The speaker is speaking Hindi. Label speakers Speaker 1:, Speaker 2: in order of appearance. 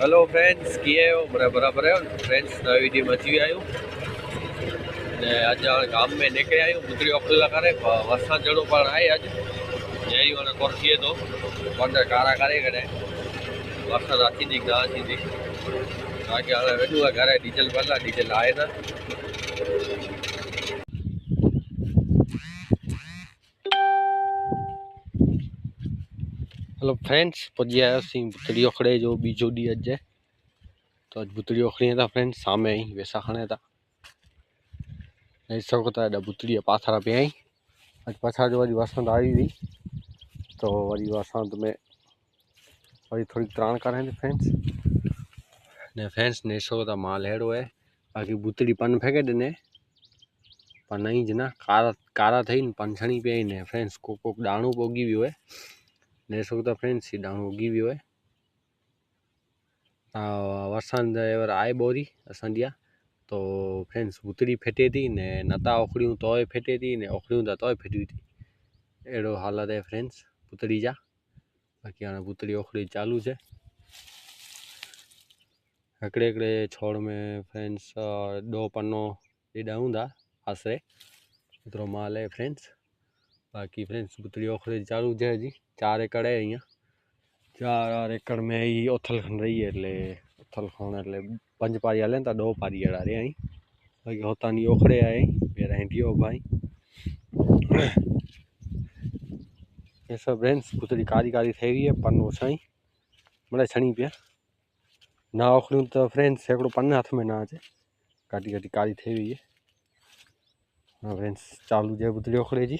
Speaker 1: हेलो फ्रेंड्स किए हो बड़ा बराबर है फ्रेंड्स नवी वीडियो में अची आयो ने आज गाम में निकले आयो बुतरी अखला करे वरसाद जड़ो पण आए आज जई वाला कोठिए तो बंदर कारा करे करे वरसाद आती दी ना आती दी आगे आले वेडू घरे डीजल वाला डीजल आए ना। हेलो फ्रेंड्स पहुंची आयो सी बुतरी अखड़े जो बीजो डी अज है तो आज बुतरी अखड़ी था फ्रेंड्स सामे ही वैसा खणे था नहीं सकता एडा बुतरी पाथरा पे आई आज पाछा जो वरी वसंत आई हुई तो वरी वसंत में वरी थोड़ी त्राण करें फ्रेंड्स ने फ्रेंड्स ने सकता माल हेड़ो है बाकी बुतरी पन फेंके देने पर नहीं जना कारा कारा थी पन छणी पे आई ने फ्रेंड्स कोक दाणू पोगी भी है ने सकता फ्रेंड्स दाणू उगी भी है वसंत एवर आए बोरी असंदिया तो फ्रेंड्स बुतरी फेटे थी ने नता ओखड़ियों तोय फेटे थी ने ओखड़ियों था तोय फेटी थी एड़ो हालत है फ्रेंड्स बुतरी जा बाकी हाँ बुतरी ओखड़ी चालू है हिकड़े हिकड़े छोड़ में फ्रेंड्स दो पन्नो एडा हूंदा आसरे एतरो माल है फ्रेंड्स बाकी फ्रेंड्स बुतरी ओखड़ी चालू है जी 4 एकड़ है अँ 4 एकड़ में ही ओथल खन रही है एटले ओथल खन एटले 5 पारी हलें था 2 पारी अड़ा रे आई बाकी होतानी ओखड़े आए मेरा हिंडियो भाई ये सब फ्रेंड्स बुतरी कारी कारी थी हुई है पन्नो छई मतलब छणी पे ना ओखड़ियों तो फ्रेंड्स एकड़ो पन हाथ में ना अचे काटी काटी कारी थी हुई है हाँ फ्रेंड्स चालू है बुतरी ओखड़े जी।